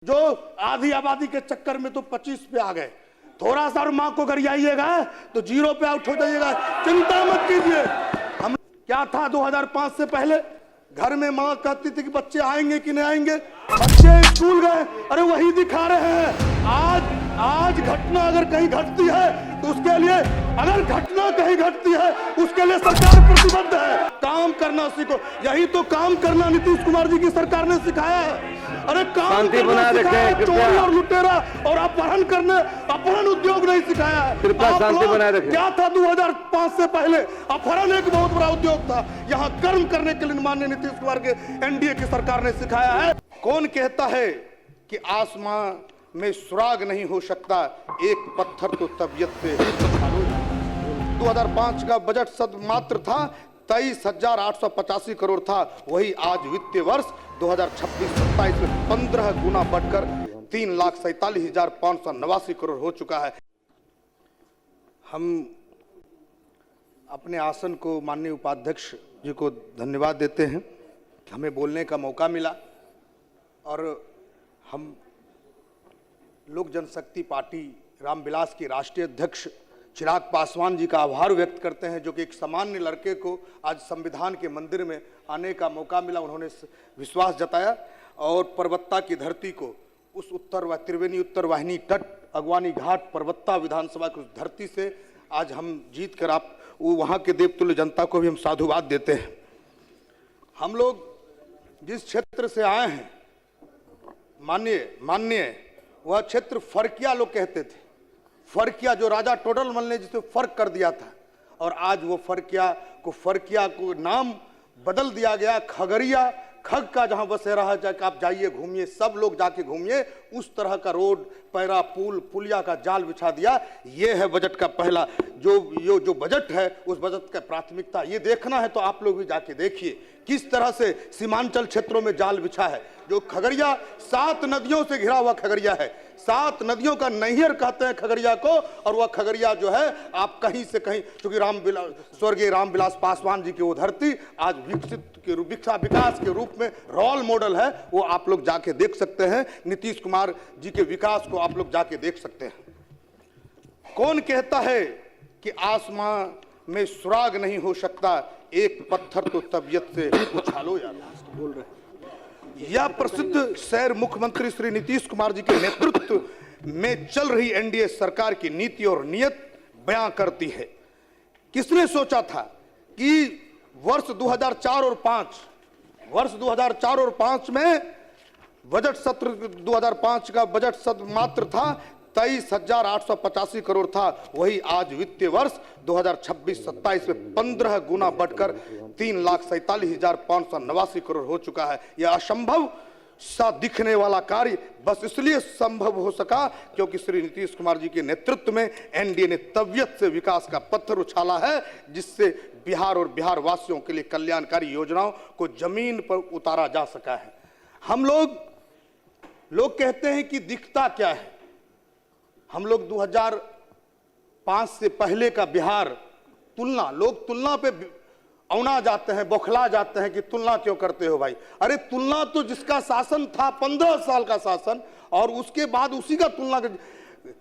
जो आधी आबादी के चक्कर में तो 25 पे आ गए। थोड़ा सा और माँ को गरियाइएगा तो 0 पे आउट हो जाइएगा। चिंता मत कीजिए। हम क्या था 2005 से पहले घर में माँ कहती थी कि बच्चे आएंगे कि नहीं आएंगे, बच्चे स्कूल गए, अरे वही दिखा रहे हैं। आज घटना अगर कहीं घटती है तो उसके लिए, अगर घटना कहीं घटती है उसके लिए सरकार प्रतिबद्ध है। काम करना सीखो, यही तो काम करना नीतीश कुमार जी की सरकार ने सिखाया है। अरे काम करना सिखाया, चोरी और लुटेरा और अपहरण करने, अपहरण उद्योग नहीं सिखाया है। क्या था 2005 से पहले? अपहरण एक बहुत बड़ा उद्योग था। यहाँ कर्म करने के लिए माननीय नीतीश कुमार के एनडीए की सरकार ने सिखाया है। कौन कहता है कि आसमां में सुराग नहीं हो सकता, एक पत्थर तो तबीयत पे। 2005 का बजट सदमात्र था, 23,885 करोड़ था। वही आज वित्तीय वर्ष 2026-27 में 15 गुना बढ़कर 3,47,589 करोड़ हो चुका है। हम अपने आसन को माननीय उपाध्यक्ष जी को धन्यवाद देते हैं कि हमें बोलने का मौका मिला, और हम लोक जनशक्ति पार्टी रामविलास के राष्ट्रीय अध्यक्ष चिराग पासवान जी का आभार व्यक्त करते हैं, जो कि एक सामान्य लड़के को आज संविधान के मंदिर में आने का मौका मिला। उन्होंने विश्वास जताया और परबत्ता की धरती को, उस त्रिवेणी उत्तर वाहिनी तट अगवानी घाट परबत्ता विधानसभा की उस धरती से आज हम जीत कर आप वहाँ के देवतुल्य जनता को भी हम साधुवाद देते हैं। हम लोग जिस क्षेत्र से आए हैं माननीय वह क्षेत्र फरकिया लोग कहते थे। फरकिया जो राजा टोडरमल ने जिसे फर्क कर दिया था, और आज वो फरकिया को नाम बदल दिया गया। खगड़िया, खग का जहां बसेरा है, जाकर आप जाइए घूमिए, सब लोग जाके घूमिए। उस तरह का रोड, पैरा, पुलिया का जाल बिछा दिया। ये है बजट का पहला जो बजट है, उस बजट का प्राथमिकता। ये देखना है तो आप लोग भी जाके देखिए किस तरह से सीमांचल क्षेत्रों में जाल बिछा है। जो खगड़िया 7 नदियों से घिरा हुआ खगड़िया है, 7 नदियों का नैहर कहते हैं खगड़िया को। और वह खगड़िया जो है आप कहीं से कहीं, क्योंकि स्वर्गीय रामविलास पासवान जी की वो धरती आज विकास के रूप में रोल मॉडल है। वो आप लोग जाके देख सकते हैं। नीतीश कुमार जी के विकास को आप लोग जाके देख सकते हैं। कौन कहता है कि आसमां में सुराग नहीं हो सकता, एक पत्थर तो तबीयत से उछालो। यार बोल रहे, यह प्रसिद्ध शहर मुख्यमंत्री श्री नीतीश कुमार जी के नेतृत्व में चल रही एनडीए सरकार की नीति और नीयत बयां करती है। किसने सोचा था कि वर्ष 2004 और 5 में बजट सत्र 2005 का बजट सत्र मात्र था 23,885 करोड़ था। वही आज वित्तीय वर्ष 2026-27 में 15 गुना बढ़कर 3,47,589 करोड़ हो चुका है। यह असंभव सा दिखने वाला कार्य बस इसलिए संभव हो सका क्योंकि श्री नीतीश कुमार जी के नेतृत्व में एनडीए ने तबीयत से विकास का पत्थर उछाला है, जिससे बिहार और बिहार वासियों के लिए कल्याणकारी योजनाओं को जमीन पर उतारा जा सका है। हम लोग कहते हैं कि दिखता क्या है। हम लोग 2005 से पहले का बिहार लोग तुलना पे औना जाते हैं, बौखला जाते हैं कि तुलना क्यों करते हो भाई। अरे तुलना तो जिसका शासन था 15 साल का शासन, और उसके बाद उसी का तुलना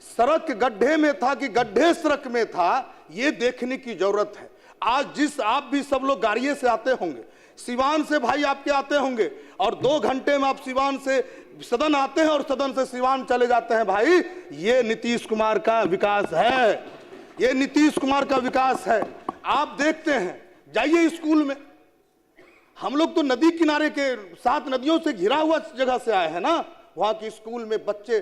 सड़क गड्ढे में था कि गड्ढे सड़क में था, ये देखने की जरूरत है। आज आप भी सब लोग गाड़ियों से आते होंगे, सिवान से भाई आपके आते होंगे, और 2 घंटे में आप सिवान से सदन आते हैं और सदन से सिवान चले जाते हैं। भाई ये नीतीश कुमार का विकास है, ये नीतीश कुमार का विकास है। आप देखते हैं, जाइए स्कूल में। हम लोग तो नदी किनारे के 7 नदियों से घिरा हुआ जगह से आए हैं ना। वहां की स्कूल में बच्चे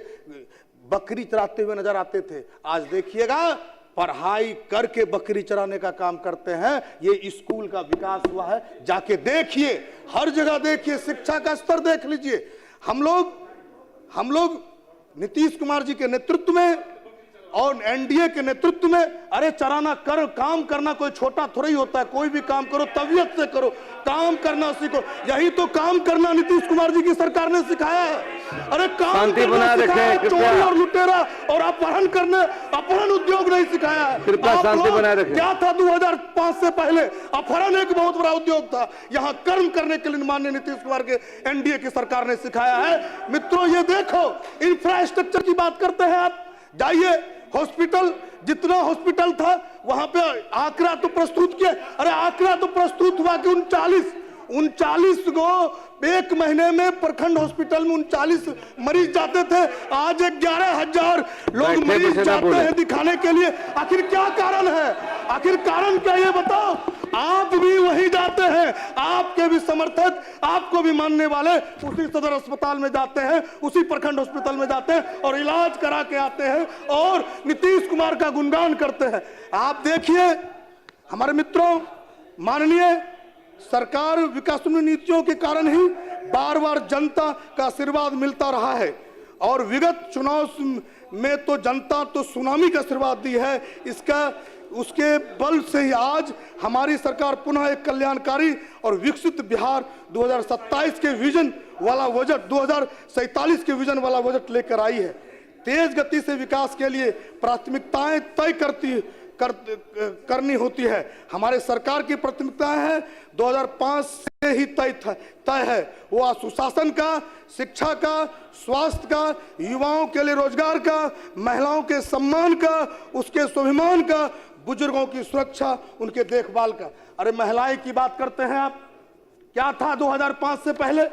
बकरी चराते हुए नजर आते थे। आज देखिएगा पढ़ाई करके बकरी चराने का काम करते हैं। ये स्कूल का विकास हुआ है। जाके देखिए, हर जगह देखिए, शिक्षा का स्तर देख लीजिए। हम लोग नीतीश कुमार जी के नेतृत्व में और एनडीए के नेतृत्व में, अरे चराना कर, काम करना कोई छोटा थोड़ा ही होता है, कोई भी काम करो तवियत से करो, काम करना सीखो। यही तो काम करना नीतीश कुमार जी की सरकार ने सिखाया है। अरे काम करना सिखाया है, चोरी और लुटेरा और अपहरण करने, अपहरण उद्योग नहीं सिखाया है। क्या था 2005 से पहले? अपहरण एक बहुत बड़ा उद्योग था, यहाँ कर्म करने के लिए माननीय नीतीश कुमार के एनडीए की सरकार ने सिखाया है। मित्रों ये देखो, इंफ्रास्ट्रक्चर की बात करते हैं आप, जाइए हॉस्पिटल, जितना हॉस्पिटल था वहां पे आंकड़ा तो प्रस्तुत किया, अरे आंकड़ा तो प्रस्तुत हुआ कि 39 को एक महीने में प्रखंड हॉस्पिटल में 39 मरीज जाते थे, आज 11,000 लोग मरीज जाते हैं दिखाने के लिए। आखिर क्या कारण है? आखिर कारण क्या, ये बताओ। आप भी वहीं जाते हैं, आपके भी समर्थक, आपको भी मानने वाले उसी सदर अस्पताल में जाते हैं, उसी प्रखंड हॉस्पिटल में जाते हैं और इलाज करा के आते हैं और नीतीश कुमार का गुणगान करते हैं। आप देखिए हमारे मित्रों, माननीय सरकार विकासोन्मुखी नीतियों के कारण ही बार बार जनता का आशीर्वाद मिलता रहा है और विगत चुनाव में तो जनता तो सुनामी का आशीर्वाद दी है। उसके बल से ही आज हमारी सरकार पुनः एक कल्याणकारी और विकसित बिहार 2027 के विजन वाला बजट, 2047 के विजन वाला बजट लेकर आई है। तेज गति से विकास के लिए प्राथमिकताएं तय करनी होती है। हमारे सरकार की प्राथमिकताएं हैं 2005 से ही तय है, वो सुशासन का, शिक्षा का, स्वास्थ्य का, युवाओं के लिए रोजगार का, महिलाओं के सम्मान का, उसके स्वाभिमान का, बुजुर्गों की सुरक्षा, उनके देखभाल का। अरे महिलाएं की बात करते हैं आप, क्या था 2005 से पहले?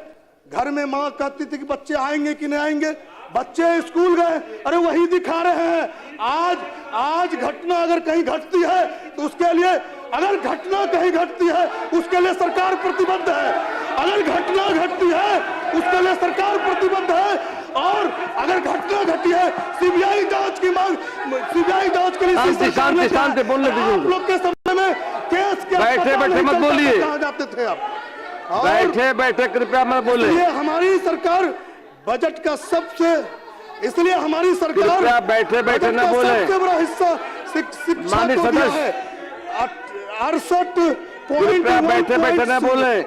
घर में मां कहती थी कि बच्चे आएंगे कि नहीं आएंगे, बच्चे स्कूल गए, अरे वही दिखा रहे हैं। आज घटना अगर कहीं घटती है तो उसके लिए, अगर घटना कहीं घटती है उसके लिए सरकार प्रतिबद्ध है। अगर घटना घटती है उसके लिए सरकार प्रतिबद्ध है। और अगर घटना घटी है, सीबीआई जांच की मांग, सीबीआई जांच के लिए शांति बोलने दीजिए। आप लोग के समय में केस के बैठे मत बोलिए, कहाँ जाते थे आप? बैठे कृपया मत बोले। ये हमारी सरकार बजट का सबसे, इसलिए हमारी सरकार बैठे न बोले, सबसे बड़ा हिस्सा शिक्षा को दिया है।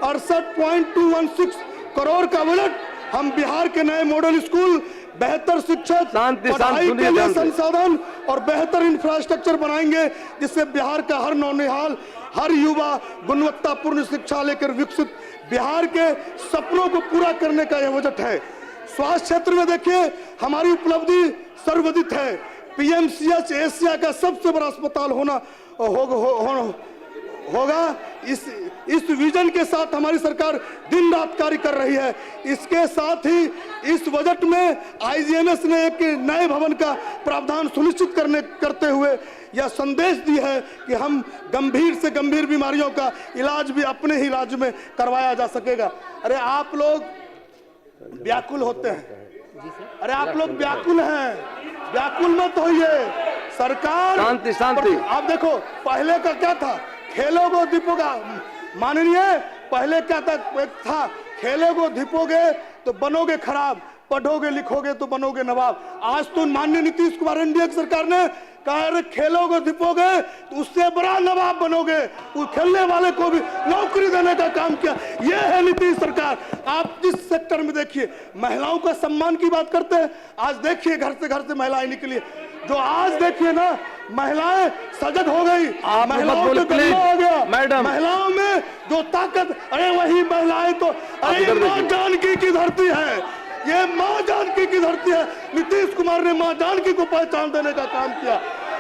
68.216 करोड़ का बजट हम बिहार के नए मॉडल स्कूल, बेहतर शिक्षक, पढ़ाई के लिए संसाधन और बेहतर इंफ्रास्ट्रक्चर बनाएंगे, जिससे बिहार का हर नौनिहाल, हर युवा गुणवत्तापूर्ण शिक्षा लेकर विकसित बिहार के सपनों को पूरा करने का यह बजट है। स्वास्थ्य क्षेत्र में देखिए हमारी उपलब्धि सर्वविदित है। पीएमसीएच एशिया का सबसे बड़ा अस्पताल होगा। इस विजन के साथ हमारी सरकार दिन रात कार्य कर रही है। इसके साथ ही इस बजट में आईजीएमएस ने एक नए भवन का प्रावधान सुनिश्चित करते हुए यह संदेश दिया है कि हम गंभीर से गंभीर बीमारियों का इलाज भी अपने ही राज्य में करवाया जा सकेगा। अरे आप लोग व्याकुल होते हैं, अरे आप लोग व्याकुल हैं, व्याकुल मत होइए। सरकार शांति। आप देखो पहले का क्या था, खेलोगे दीपोगा, माननीय पहले क्या था, खेलोगे दीपोगे तो बनोगे खराब, पढ़ोगे लिखोगे तो बनोगे नवाब। आज तो माननीय नीतीश कुमार एनडीए की सरकार ने कहा खेलोगे दीपोगे तो उससे बड़ा नवाब बनोगे, वो खेलने वाले को भी नौकरी देने का काम किया। ये है नीतीश सरकार। आप जिस सेक्टर में देखिए, महिलाओं का सम्मान की बात करते हैं, आज देखिए घर से महिलाएं निकली, जो आज देखिए ना महिलाएं सजग हो गई, महिलाओं में बदलाव हो गया, मैडम महिलाओं में जो ताकत, अरे वही महिलाएं तो, अरे मां जानकी की धरती है, ये मां जानकी की धरती है। नीतीश कुमार ने मां जानकी को पहचान देने का काम किया।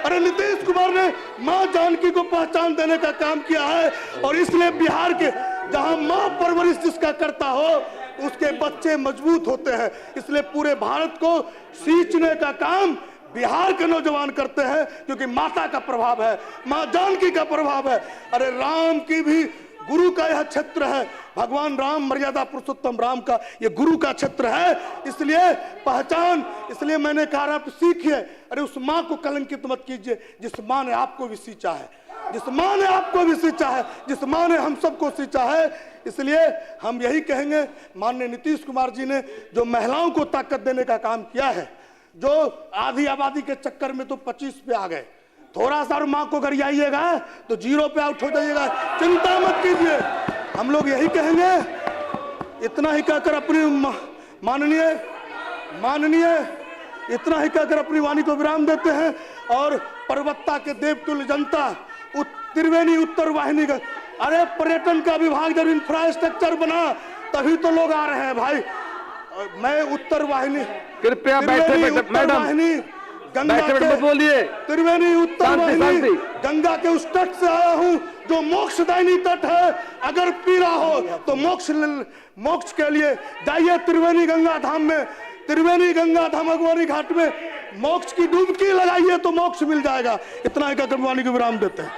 अरे नीतीश कुमार ने मां जानकी को पहचान देने का काम किया है और इसलिए बिहार के जहां मां परवरिश जिसका करता हो उसके बच्चे मजबूत होते हैं। इसलिए पूरे भारत को सींचने का काम बिहार के नौजवान करते हैं, क्योंकि माता का प्रभाव है, मां जानकी का प्रभाव है। अरे राम की भी गुरु का यह क्षेत्र है, भगवान राम मर्यादा पुरुषोत्तम राम का ये गुरु का क्षेत्र है, इसलिए पहचान, इसलिए मैंने कहा आप सीखिए। अरे उस माँ को कलंकित मत कीजिए जिस माँ ने आपको भी सींचा है, जिस माँ ने आपको भी सींचा है, जिस माँ ने हम सबको सींचा है। इसलिए हम यही कहेंगे, माननीय नीतीश कुमार जी ने जो महिलाओं को ताकत देने का काम किया है, जो आधी आबादी के चक्कर में तो 25 पे आ गए, थोड़ा सा माँ को अगर आइएगा तो 0 पे आउट हो जाइएगा। चिंता मत कीजिए, हम लोग यही कहेंगे। इतना ही कहकर अपनी माननीय इतना ही कहकर अपनी वाणी को विराम देते हैं। और पर्वत्ता के देवतुल्य जनता, त्रिवेणी उत्तर वाहिनी का, अरे पर्यटन का विभाग जब इंफ्रास्ट्रक्चर बना तभी तो लोग आ रहे हैं भाई। मैं उत्तर वाहिनी, कृपया बैठे मैडम, गंगा बोलिए। त्रिवेणी उत्तर वाहिनी गंगा के उस तट से आया हूं जो मोक्षदायिनी तट है। अगर पीड़ा हो तो मोक्ष के लिए जाइए त्रिवेणी गंगा धाम में, त्रिवेणी गंगा धाम अगवानी घाट में मोक्ष की डुबकी लगाइए तो मोक्ष मिल जाएगा। इतना ही कहकर वाणी को विराम देते हैं।